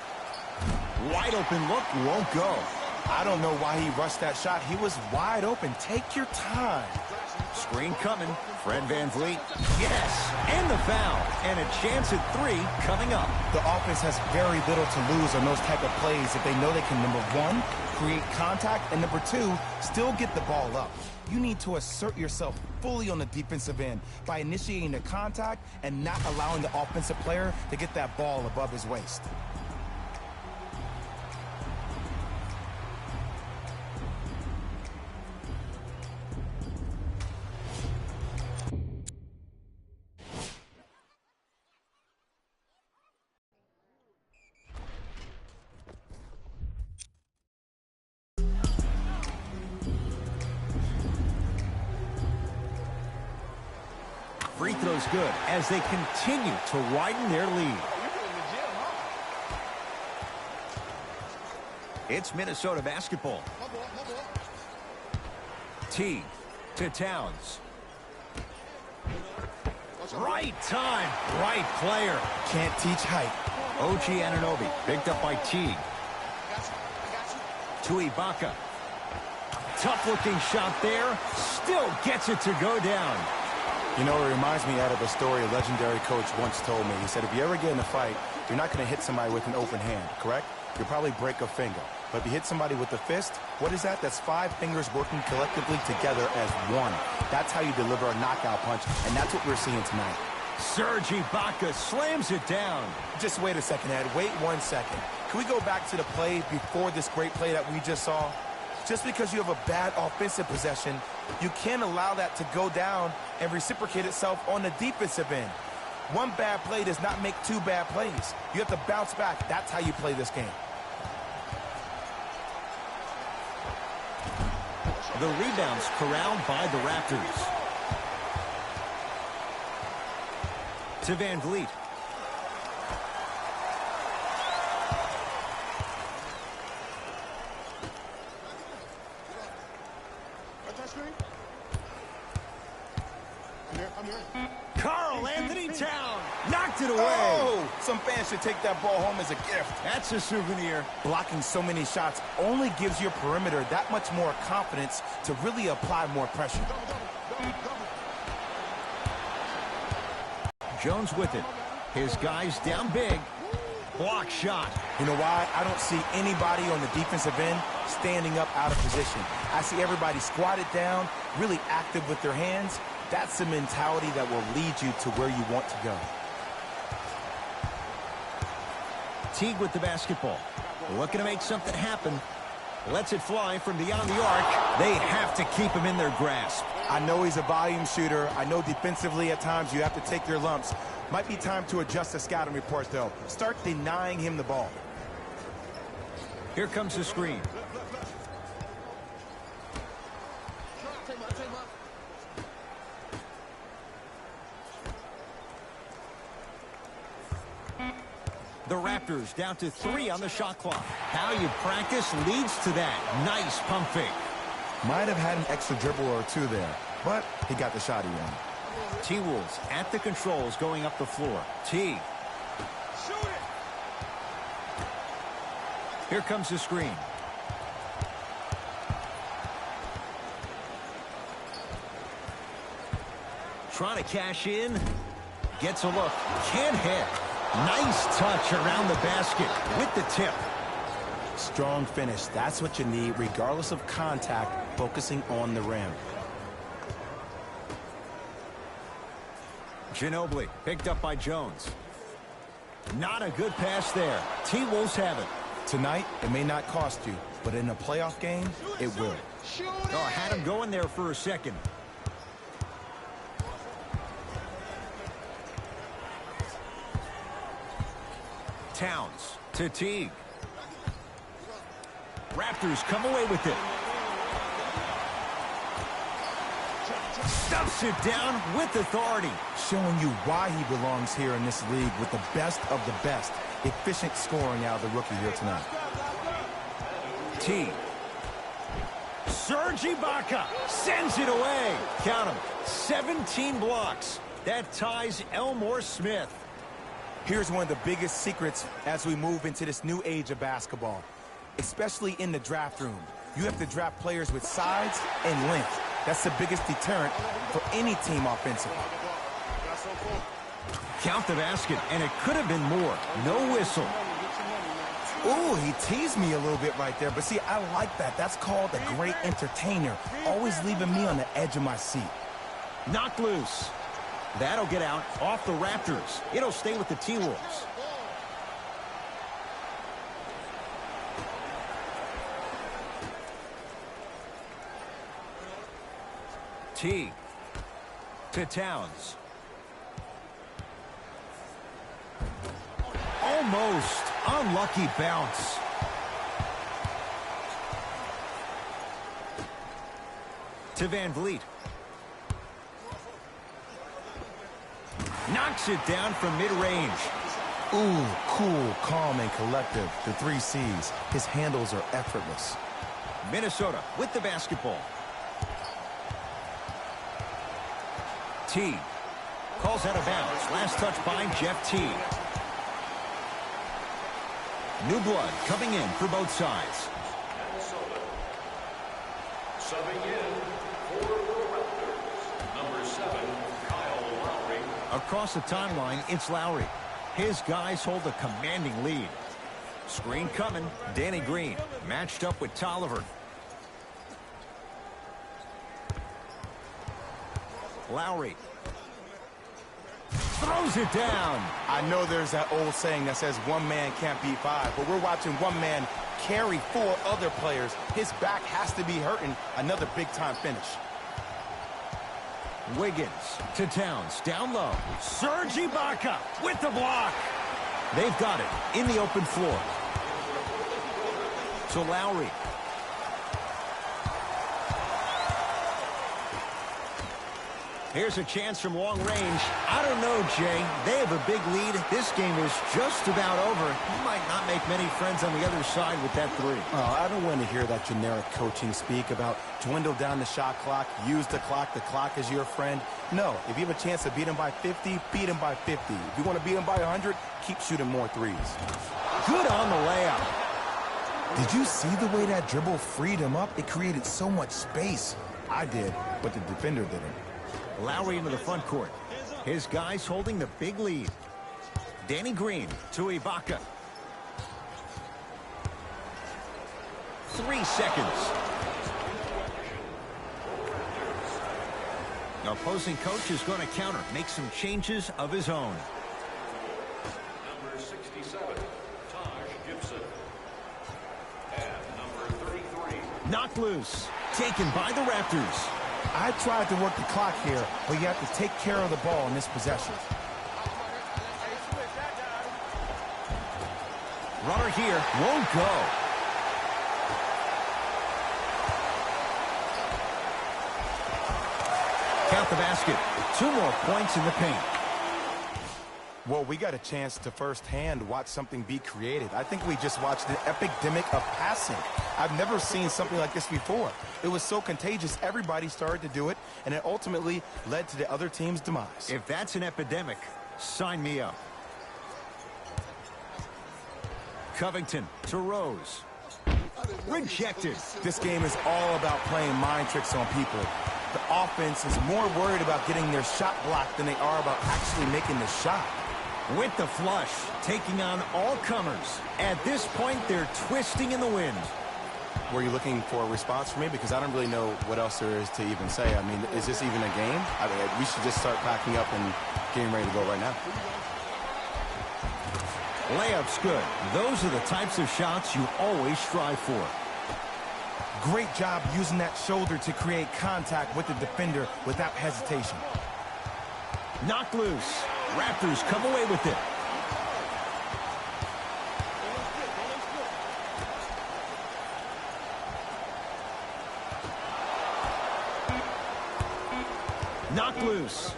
Wide open look, won't go. I don't know why he rushed that shot. He was wide open. Take your time. Screen coming. Fred VanVleet. Yes, and the foul. And a chance at three coming up. The offense has very little to lose on those type of plays if they know they can, number one, create contact, and number two, still get the ball up. You need to assert yourself fully on the defensive end by initiating the contact and not allowing the offensive player to get that ball above his waist. Free throws good as they continue to widen their lead. It's Minnesota basketball. Teague to Towns. Right time, right player. Can't teach height. OG Anunoby picked up by Teague. To Ibaka. Tough-looking shot there. Still gets it to go down. You know, it reminds me out of a story a legendary coach once told me. He said, if you ever get in a fight, you're not going to hit somebody with an open hand, correct? You'll probably break a finger. But if you hit somebody with a fist, what is that? That's 5 fingers working collectively together as one. That's how you deliver a knockout punch, and that's what we're seeing tonight. Serge Ibaka slams it down. Just wait a second, Ed. Wait 1 second. Can we go back to the play before this great play that we just saw? Just because you have a bad offensive possession, you can't allow that to go down and reciprocate itself on the defensive end. One bad play does not make 2 bad plays. You have to bounce back. That's how you play this game. The rebound's corralled by the Raptors. To Van Vliet. Karl Anthony Towns knocked it away. Oh, some fans should take that ball home as a gift. That's a souvenir. Blocking so many shots only gives your perimeter that much more confidence to really apply more pressure. Jones with it. His guys down big. Block shot. You know why? I don't see anybody on the defensive end standing up out of position. I see everybody squatted down, really active with their hands. That's the mentality that will lead you to where you want to go. Teague with the basketball. Looking to make something happen. Lets it fly from beyond the arc. They have to keep him in their grasp. I know he's a volume shooter. I know defensively at times you have to take your lumps. Might be time to adjust the scouting report, though. Start denying him the ball. Here comes the screen. The Raptors down to 3 on the shot clock. How you practice leads to that. Nice pump fake. Might have had an extra dribble or 2 there, but he got the shot he wanted. T-Wolves at the controls going up the floor. Teague. Shoot it. Here comes the screen. Trying to cash in. Gets a look. Can't hit. Nice touch around the basket with the tip. Strong finish. That's what you need, regardless of contact, focusing on the rim. Ginobili picked up by Jones. Not a good pass there. T-Wolves have it. Tonight, it may not cost you, but in a playoff game, it will. Oh, had him going there for a second. Towns to Teague. Raptors come away with it. Stuffs it down with authority. Showing you why he belongs here in this league with the best of the best. Efficient scoring out of the rookie here tonight. Teague. Serge Ibaka sends it away. Count him. 17 blocks. That ties Elmore Smith. Here's one of the biggest secrets as we move into this new age of basketball, especially in the draft room. You have to draft players with size and length. That's the biggest deterrent for any team offensively. Count the basket, and it could have been more. No whistle. Ooh, he teased me a little bit right there. But see, I like that. That's called a great entertainer. Always leaving me on the edge of my seat. Knocked loose. That'll get out off the Raptors. It'll stay with the T-Wolves. Teague to Towns. Almost unlucky bounce. To Van Vliet. Knocks it down from mid-range. Ooh, cool, calm, and collective. The 3 C's. His handles are effortless. Minnesota with the basketball. T calls out of bounds. Last touch by Jeff T. New blood coming in for both sides. Minnesota. Subbing in for the Raptors. Number 7, Kyle Lowry. Across the timeline, it's Lowry. His guys hold a commanding lead. Screen coming. Danny Green matched up with Tolliver. Lowry throws it down. I know there's that old saying that says one man can't beat 5, but we're watching one man carry 4 other players. His back has to be hurting. Another big-time finish. Wiggins to Towns, down low. Serge Ibaka with the block. They've got it in the open floor. So Lowry. Here's a chance from long range. I don't know, Jay. They have a big lead. This game is just about over. You might not make many friends on the other side with that 3. Oh, I don't want to hear that generic coaching speak about dwindle down the shot clock, use the clock is your friend. No, if you have a chance to beat him by 50, beat him by 50. If you want to beat him by 100, keep shooting more 3s. Good on the layup. Did you see the way that dribble freed him up? It created so much space. I did, but the defender didn't. Lowry into the front court. His guys holding the big lead. Danny Green to Ibaka. 3 seconds. The opposing coach is going to counter, make some changes of his own. Number 67, Taj Gibson. And number 33. Knocked loose. Taken by the Raptors. I tried to work the clock here, but you have to take care of the ball in this possession. Runner here won't go. Count the basket. 2 more points in the paint. Well, we got a chance to firsthand watch something be created. I think we just watched an epidemic of passing. I've never seen something like this before. It was so contagious, everybody started to do it, and it ultimately led to the other team's demise. If that's an epidemic, sign me up. Covington to Rose. Rejected. This game is all about playing mind tricks on people. The offense is more worried about getting their shot blocked than they are about actually making the shot. With the flush, taking on all comers. At this point, they're twisting in the wind. Were you looking for a response from me? Because I don't really know what else there is to even say. I mean, is this even a game? I mean, we should just start packing up and getting ready to go right now. Layup's good. Those are the types of shots you always strive for. Great job using that shoulder to create contact with the defender without hesitation. Knocked loose. Raptors come away with it. Knocked loose.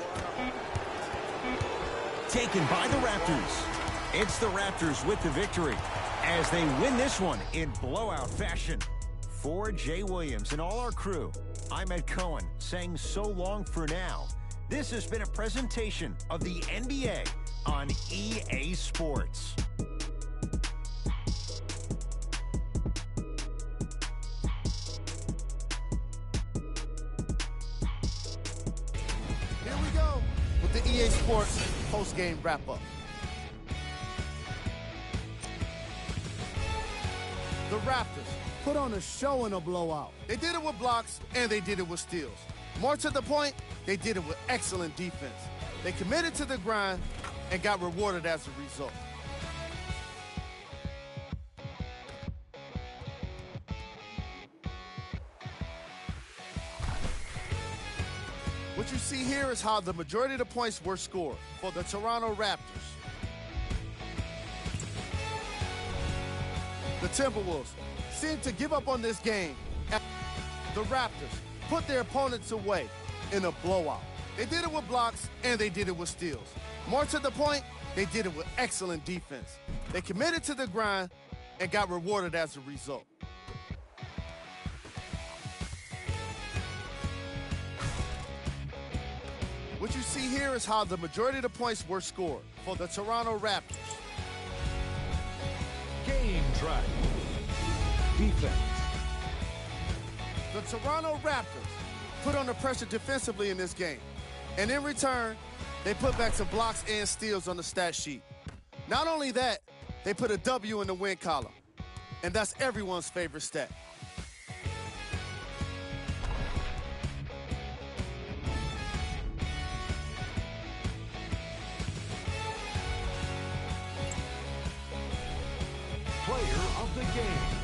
Taken by the Raptors. It's the Raptors with the victory as they win this one in blowout fashion. For Jay Williams and all our crew, I'm Ed Cohen saying so long for now. This has been a presentation of the NBA on EA Sports. Here we go with the EA Sports post-game wrap-up. The Raptors put on a show in a blowout. They did it with blocks, and they did it with steals. More to the point, they did it with excellent defense. They committed to the grind and got rewarded as a result. What you see here is how the majority of the points were scored for the Toronto Raptors. The Timberwolves seemed to give up on this game. The Raptors put their opponents away in a blowout. They did it with blocks, and they did it with steals. More to the point, They did it with excellent defense. They committed to the grind and got rewarded as a result. What you see here is how the majority of the points were scored for the Toronto Raptors. Game track. Defense. The Toronto Raptors put under pressure defensively in this game. And in return, they put back some blocks and steals on the stat sheet. Not only that, they put a W in the win column. And that's everyone's favorite stat. Player of the game.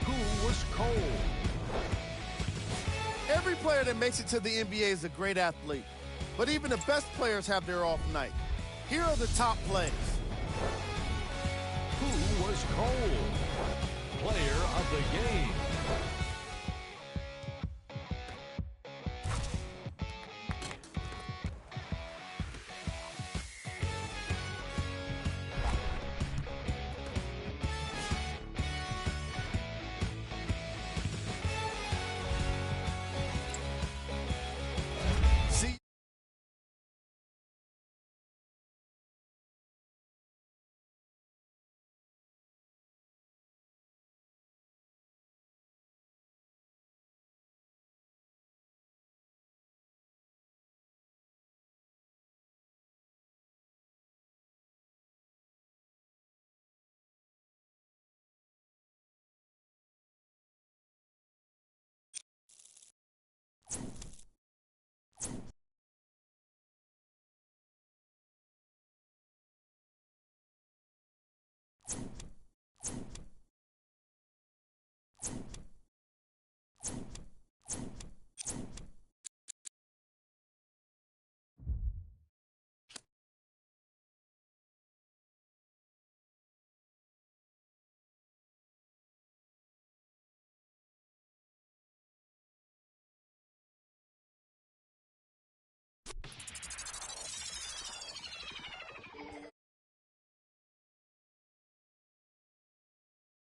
Who was cold? Every player that makes it to the NBA is a great athlete. But even the best players have their off night. Here are the top plays. Who was cold? Player of the game. See,